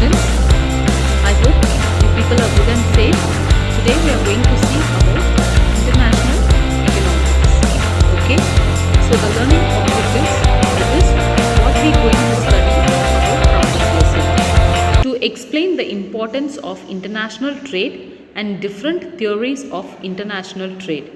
students. I hope you people are good and safe. Today we are going to see about international economics. Okay, so the learning objectives, that is what we are going to study about from this lesson. To explain the importance of international trade and different theories of international trade.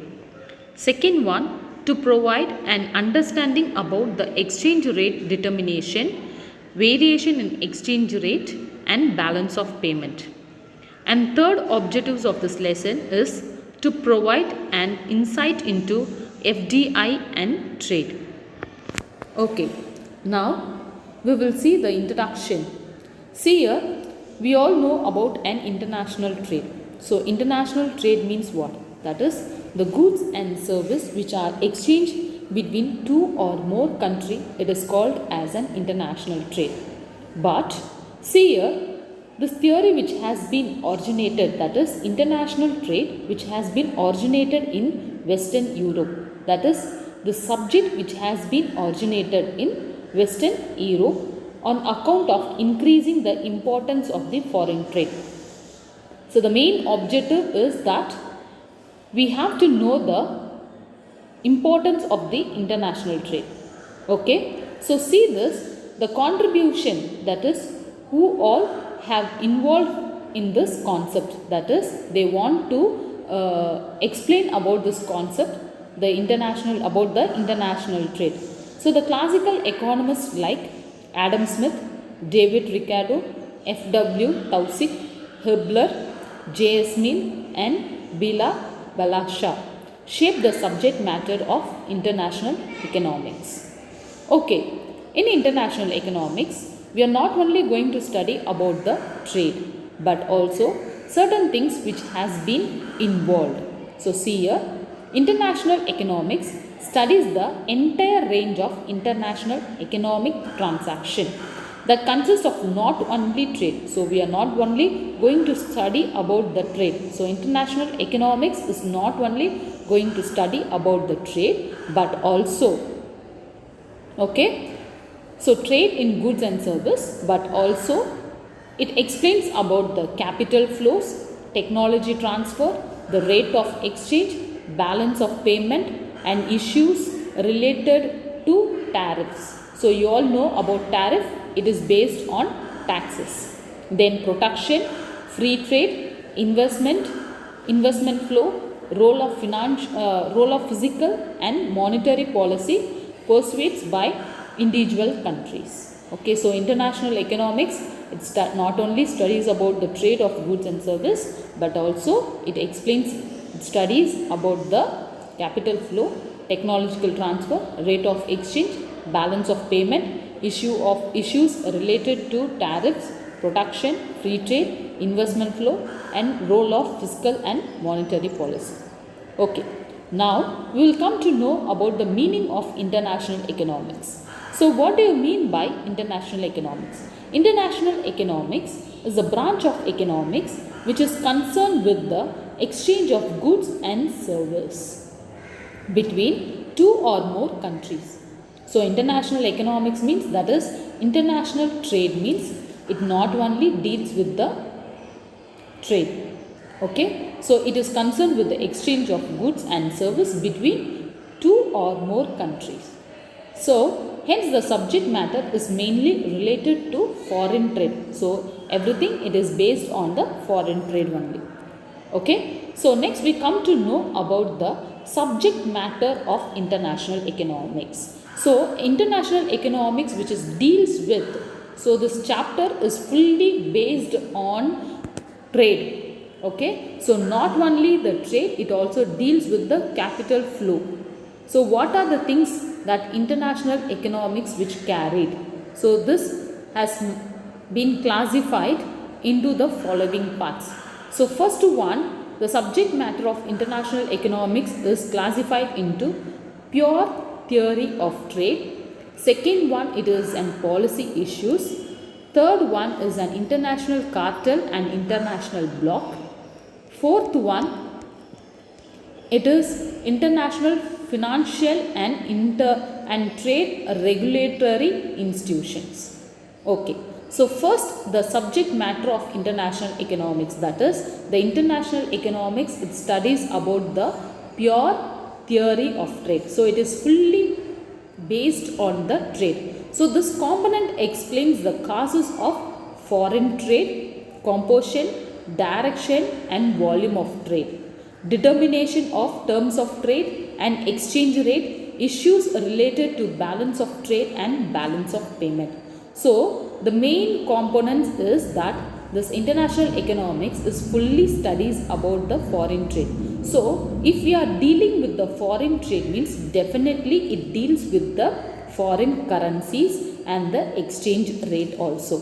Second one, to provide an understanding about the exchange rate determination, variation in exchange rate and balance of payment. And third objectives of this lesson is to provide an insight into FDI and trade. Okay, now we will see the introduction. See here, we all know about an international trade. So international trade means what? That is the goods and service which are exchanged between two or more countries, it is called as an international trade. But see here, this theory which has been originated, that is international trade which has been originated in Western Europe, that is the subject which has been originated in Western Europe on account of increasing the importance of the foreign trade. So the main objective is that we have to know the importance of the international trade. Okay, so see this, the contribution, that is who all have involved in this concept, that is they want to explain about this concept, the international, about the international trade. So the classical economists like Adam Smith, David Ricardo, F.W. Taussig, Hubler, J.S. Mill and Bela Balasha shaped the subject matter of international economics. Okay, in international economics, we are not only going to study about the trade, but also certain things which has been involved. So see here, international economics studies the entire range of international economic transaction that consists of not only trade. So we are not only going to study about the trade. So international economics is not only going to study about the trade, but also, okay, so trade in goods and service, but also it explains about the capital flows, technology transfer, the rate of exchange, balance of payment and issues related to tariffs. So you all know about tariff, it is based on taxes. Then production, free trade, investment flow, role of physical and monetary policy pursued by individual countries. Okay, so international economics, it not only studies about the trade of goods and service, but also it explains studies about the capital flow, technological transfer, rate of exchange, balance of payment, issues related to tariffs, production, free trade, investment flow and role of fiscal and monetary policy. Okay, now we will come to know about the meaning of international economics. So what do you mean by international economics? International economics is a branch of economics which is concerned with the exchange of goods and service between two or more countries. So international economics means, that is international trade means it not only deals with the trade. Okay, so it is concerned with the exchange of goods and service between two or more countries. So hence the subject matter is mainly related to foreign trade. So everything it is based on the foreign trade only. Okay, so next we come to know about the subject matter of international economics. So international economics which is deals with, so this chapter is fully based on trade. Okay, so not only the trade, it also deals with the capital flow. So what are the things that international economics which carried? So this has been classified into the following parts. So first one, the subject matter of international economics is classified into pure theory of trade. Second one, it is an policy issues. Third one is an international cartel and international bloc. Fourth one, it is international financial and trade regulatory institutions. Okay, so first the subject matter of international economics, that is the international economics, it studies about the pure theory of trade. So it is fully based on the trade. So this component explains the causes of foreign trade, composition, direction and volume of trade, determination of terms of trade and exchange rate, issues related to balance of trade and balance of payment. So the main components is that this international economics is fully studies about the foreign trade. So if we are dealing with the foreign trade means definitely it deals with the foreign currencies and the exchange rate also.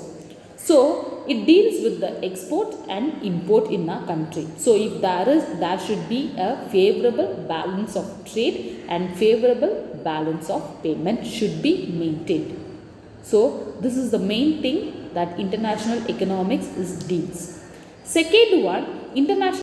So it deals with the export and import in a country. So if there should be a favorable balance of trade and favorable balance of payment should be maintained. So this is the main thing that international economics is deals. Second one, international.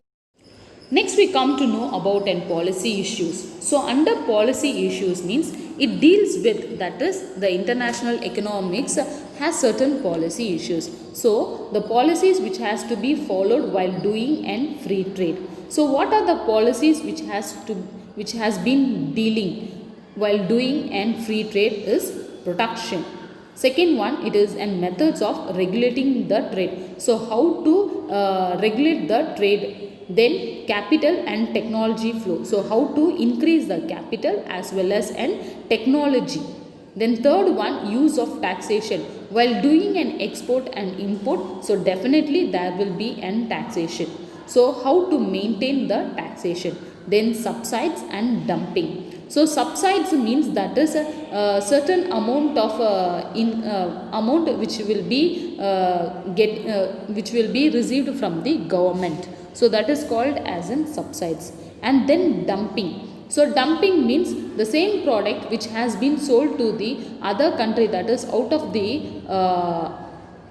Next we come to know about policy issues. So under policy issues means it deals with, that is the international economics has certain policy issues. So the policies which has to be followed while doing and free trade. So what are the policies which has been dealing while doing and free trade is production. Second one, it is and methods of regulating the trade. So how to regulate the trade. Then capital and technology flow. So how to increase the capital as well as technology. Then third one, use of taxation. While doing an export and import, so definitely there will be an taxation. So how to maintain the taxation. Then subsides and dumping. So subsides means that is a certain amount of amount which will be which will be received from the government. So that is called as in subsides. And then dumping. So dumping means the same product which has been sold to the other country, that is out of the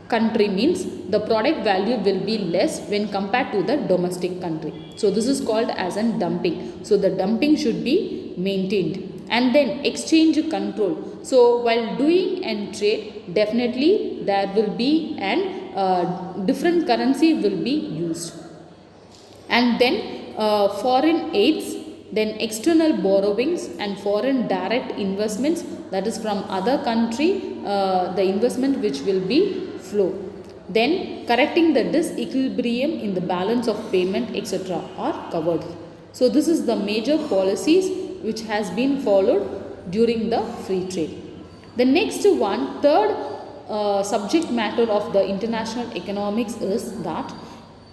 country, means the product value will be less when compared to the domestic country. So this is called as an dumping. So the dumping should be maintained. And then exchange control. So while doing and trade, definitely there will be an different currency will be used. And then foreign aids, then external borrowings and foreign direct investments, that is from other country, the investment which will be flow. Then correcting the disequilibrium in the balance of payment, etc. are covered. So this is the major policies which has been followed during the free trade. The next one, third subject matter of the international economics is that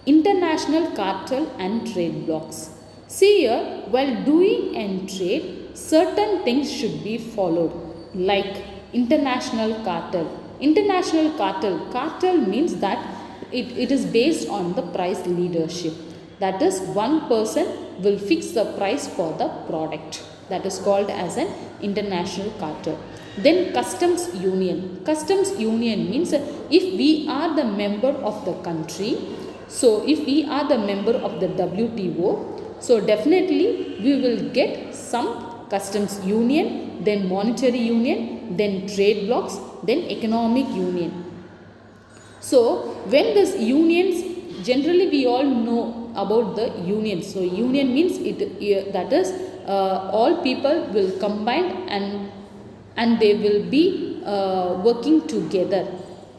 international cartel and trade blocks. See here, while doing and trade, certain things should be followed, like international cartel. International cartel means that it is based on the price leadership. That is, one person will fix the price for the product. That is called as an international cartel. Then customs union. Customs union means if we are the member of the country, so if we are the member of the WTO, so definitely we will get some customs union, then monetary union, then trade blocks, then economic union. So when this unions, generally we all know about the unions. So union means that is all people will combine and they will be working together.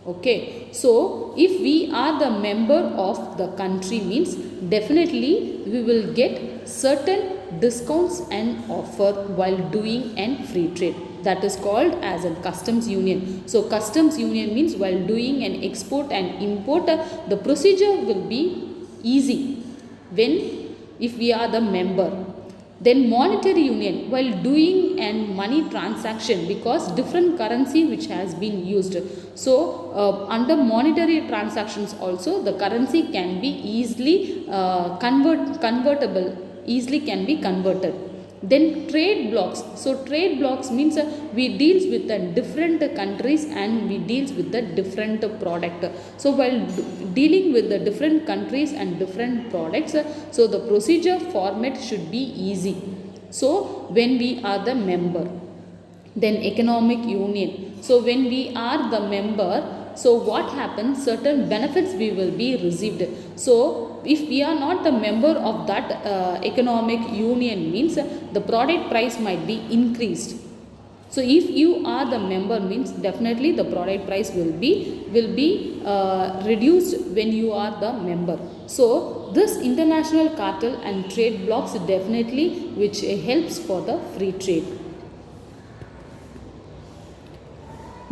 Okay, so if we are the member of the country means definitely we will get certain discounts and offer while doing and free trade. That is called as a customs union. So customs union means while doing an export and import, the procedure will be easy if we are the member. Then monetary union, while doing and money transaction, because different currency which has been used. So under monetary transactions also the currency can be easily convertible, easily can be converted. Then trade blocks. So trade blocks means we deals with the different countries and we deals with the different product. So while dealing with the different countries and different products, so the procedure format should be easy. So when we are the member. Then economic union. So when we are the member, So what happens? Certain benefits we will be received. So if we are not the member of that economic union, means the product price might be increased. So if you are the member, means definitely the product price will be reduced when you are the member. So this international cartel and trade blocks definitely which helps for the free trade.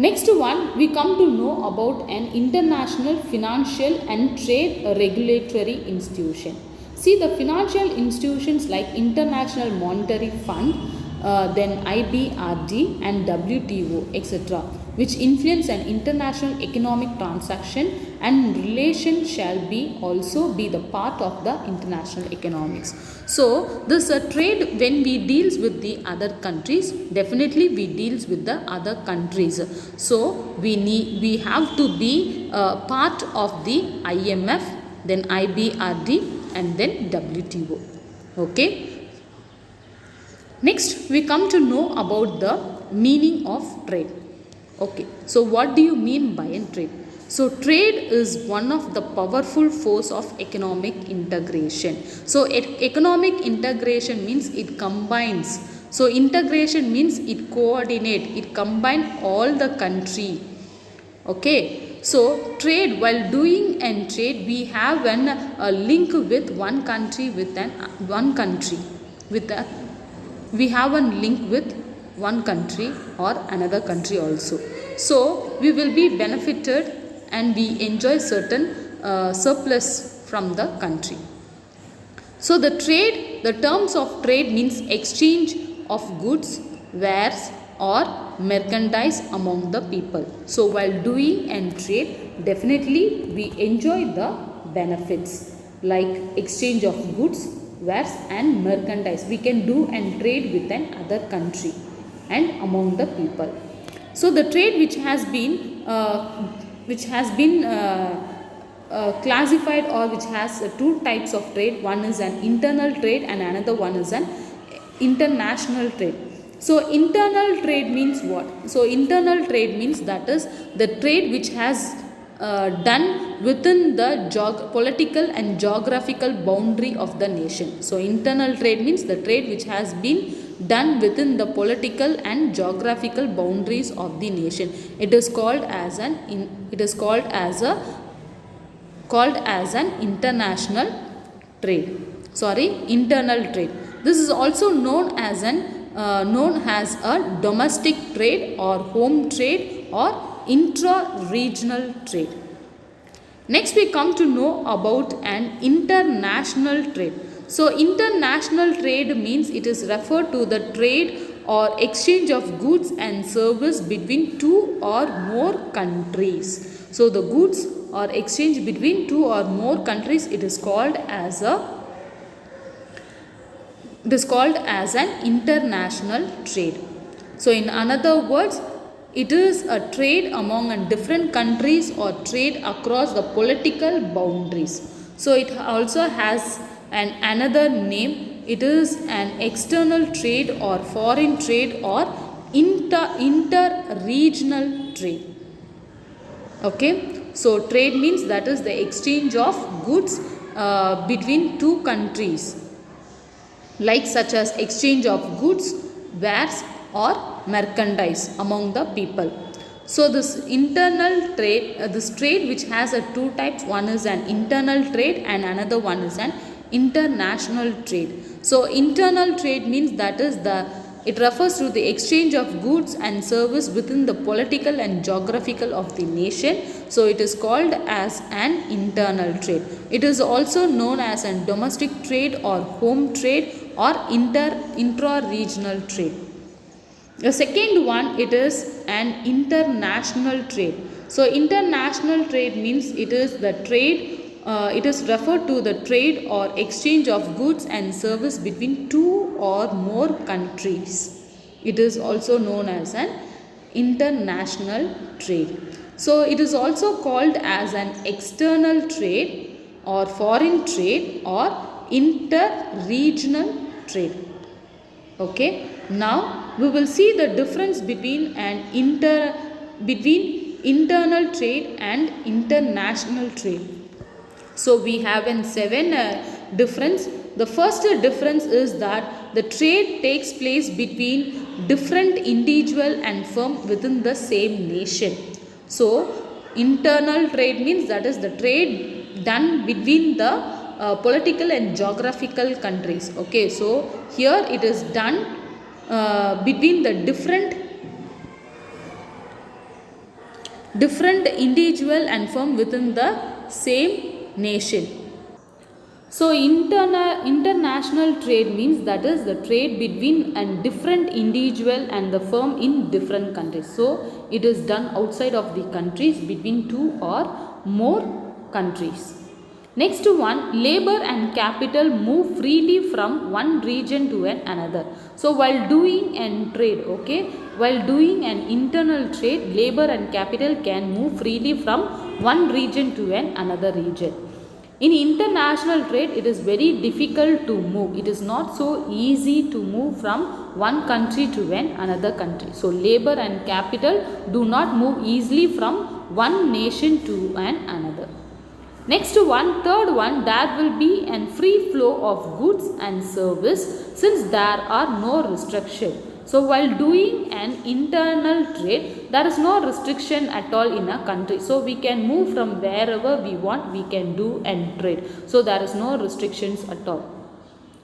Next one, we come to know about an international financial and trade regulatory institution. See, the financial institutions like International Monetary Fund, then IBRD and WTO, etc., which influence an international economic transaction and relation shall be also be the part of the international economics. So this trade, when we deals with the other countries, definitely we deals with the other countries. So we have to be part of the IMF, then IBRD and then WTO. Okay. Next, we come to know about the meaning of trade. Okay, so what do you mean by a trade? So trade is one of the powerful force of economic integration. So economic integration means it combines. So integration means it coordinate, it combine all the country. Okay, so trade, while doing and trade, we have a link with one country we have a link with one country or another country also. So we will be benefited and we enjoy certain surplus from the country. So the terms of trade means exchange of goods, wares or merchandise among the people. So while doing and trade, definitely we enjoy the benefits like exchange of goods, wares and merchandise. We can do and trade with another country and among the people. So the trade which has been classified, or which has two types of trade. One is an internal trade and another one is an international trade. So internal trade means what? So internal trade means that is the trade which has done within the political and geographical boundary of the nation. So internal trade means the trade which has been done within the political and geographical boundaries of the nation. It is called as an international trade. Internal trade. This is also known as a domestic trade or home trade or intra-regional trade. Next, we come to know about an international trade. So international trade means it is referred to the trade or exchange of goods and service between two or more countries. So the goods or exchange between two or more countries, it is called as an international trade. So in other words, it is a trade among different countries or trade across the political boundaries. So it also has another name. It is an external trade or foreign trade or inter-regional trade. Okay. So trade means that is the exchange of goods between two countries, like such as exchange of goods, wares or merchandise among the people. So this internal trade, this trade which has two types, one is an internal trade and another one is an international trade. So internal trade means that is it refers to the exchange of goods and service within the political and geographical of the nation. So it is called as an internal trade. It is also known as a domestic trade or home trade or intra-regional trade. The second one, it is an international trade. So international trade means it is the trade, it is referred to the trade or exchange of goods and service between two or more countries. It is also known as an international trade. So it is also called as an external trade or foreign trade or inter-regional trade. Okay. Now we will see the difference between internal trade and international trade. So we have in 7 difference. The first difference is that the trade takes place between different individual and firm within the same nation. So internal trade means that is the trade done between the political and geographical countries. Okay, so here it is done between the different individual and firm within the same nation. So international trade means that is the trade between a different individual and the firm in different countries. So it is done outside of the countries between 2 or more countries. Next one, labor and capital move freely from one region to another. So while doing an trade, okay, while doing an internal trade, labor and capital can move freely from one region to another region. In international trade, it is very difficult to move. It is not so easy to move from one country to another country. So labor and capital do not move easily from one nation to another. Next one, third one, there will be a free flow of goods and service since there are no restriction. So while doing an internal trade, there is no restriction at all in a country. So we can move from wherever we want, we can do and trade. So there is no restrictions at all.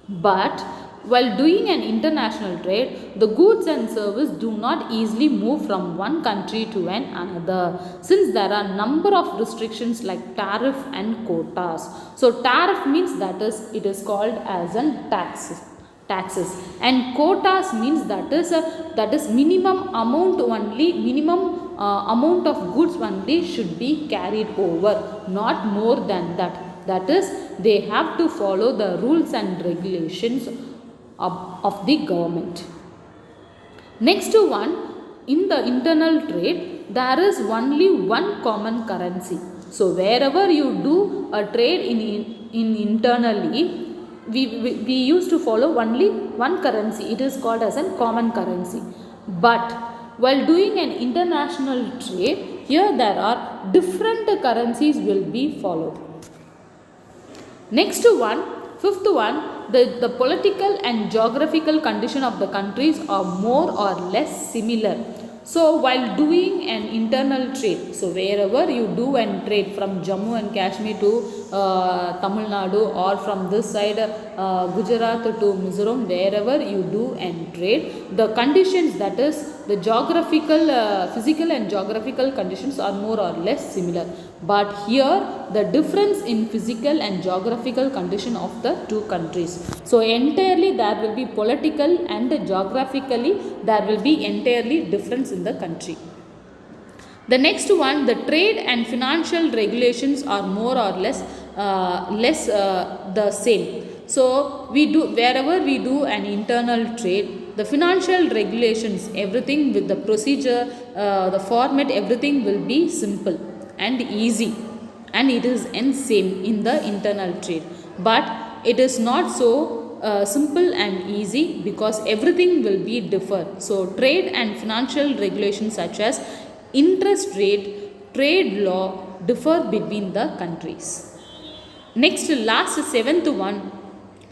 But while doing an international trade, the goods and service do not easily move from one country to another since there are number of restrictions like tariff and quotas. So tariff means that is it is called as an taxes, and quotas means that is minimum amount of goods only should be carried over, not more than that. That is, they have to follow the rules and regulations of the government. Next one, in the internal trade, there is only one common currency. So wherever you do a trade in internally, we used to follow only one currency. It is called as a common currency. But while doing an international trade, here there are different currencies will be followed. Next one, fifth one, the political and geographical condition of the countries are more or less similar. So while doing an internal trade, so wherever you do an trade from Jammu and Kashmir to Tamil Nadu, or from this side Gujarat to Mizoram, wherever you do and trade, the conditions, that is the geographical, physical and geographical conditions are more or less similar. But here the difference in physical and geographical condition of the two countries. So entirely there will be political and geographically there will be entirely difference in the country. The next one, the trade and financial regulations are more or less the same. So we do, wherever we do an internal trade, the financial regulations, everything with the procedure, the format, everything will be simple and easy, and it is same in the internal trade. But it is not so simple and easy because everything will be different. So trade and financial regulations such as interest rate, trade law differ between the countries. Next, last seventh one,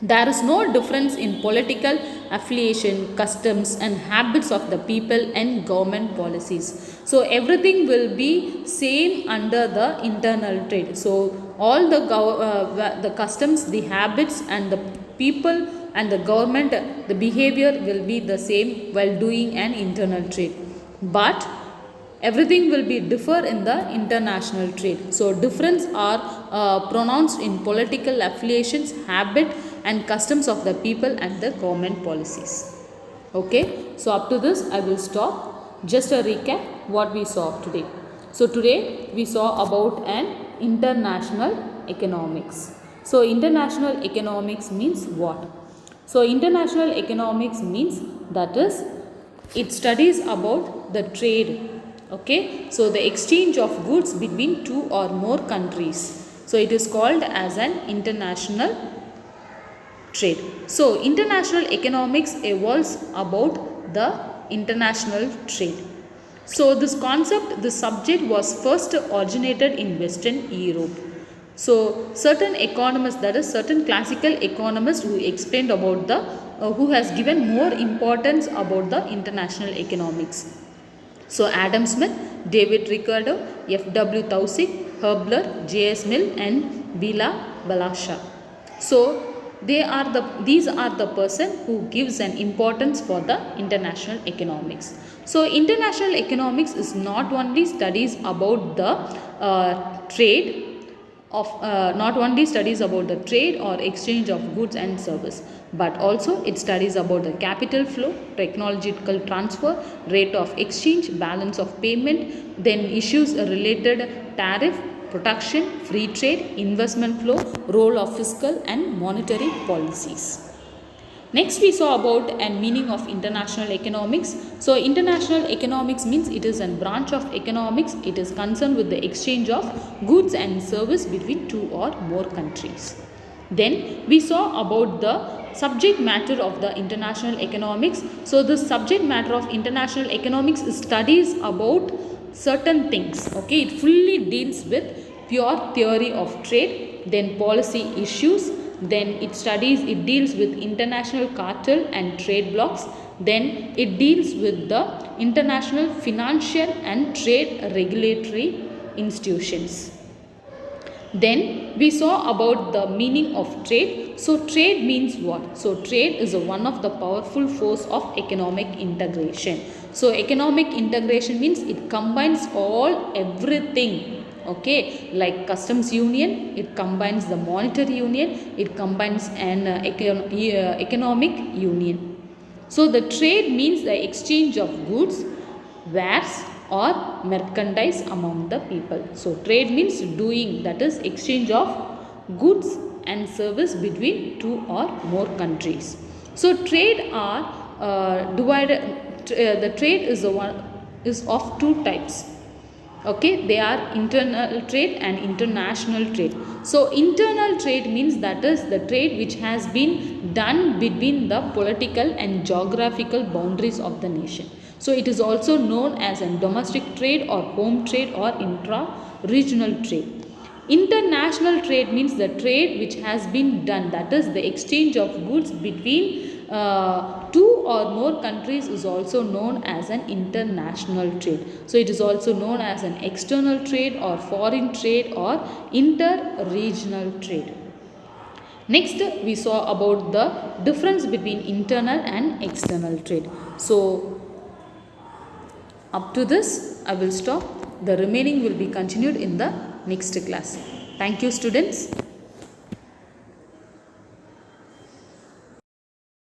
there is no difference in political affiliation, customs and habits of the people and government policies. So everything will be same under the internal trade. So all the customs, the habits and the people and the government, the behavior will be the same while doing an internal trade. But everything will be differ in the international trade. So difference are pronounced in political affiliations, habit and customs of the people and the government policies. Okay, so up to this I will stop. Just a recap what we saw today. So today we saw about an international economics. So international economics means what? So international economics means that is it studies about the trade. Okay, so the exchange of goods between two or more countries. So it is called as an international trade. So international economics evolves about the international trade. So this concept, this subject was first originated in Western Europe. So certain economists, that is certain classical economists who explained about the, who has given more importance about the international economics. So Adam Smith, David Ricardo, F.W. Taussig, Hubler, J.S. Mill and Bela Balasha. So these are the person who gives an importance for the international economics. So international economics is not only studies about the trade of not only studies about the trade or exchange of goods and service, but also it studies about the capital flow, technological transfer, rate of exchange, balance of payment, then issues related tariff, production, free trade, investment flow, role of fiscal and monetary policies. Next we saw about and meaning of international economics. So international economics means it is a branch of economics. It is concerned with the exchange of goods and service between two or more countries. Then we saw about the subject matter of the international economics. So the subject matter of international economics is studies about certain things. Okay, it fully deals with pure theory of trade, then policy issues, then it deals with international cartel and trade blocks, then it deals with the international financial and trade regulatory institutions. Then we saw about the meaning of trade. So trade means what? So trade is one of the powerful force of economic integration. So economic integration means it combines everything. Okay, like customs union, it combines the monetary union, it combines an economic union. So the trade means the exchange of goods, wares or merchandise among the people. So trade means doing, that is exchange of goods and service between two or more countries. So trade are divided, the trade is of two types. Okay, they are internal trade and international trade. So internal trade means that is the trade which has been done between the political and geographical boundaries of the nation. So it is also known as a domestic trade or home trade or intra-regional trade. International trade means the trade which has been done, that is the exchange of goods between two or more countries is also known as an international trade. So it is also known as an external trade or foreign trade or inter-regional trade. Next we saw about the difference between internal and external trade. So up to this I will stop. The remaining will be continued in the next class. Thank you students.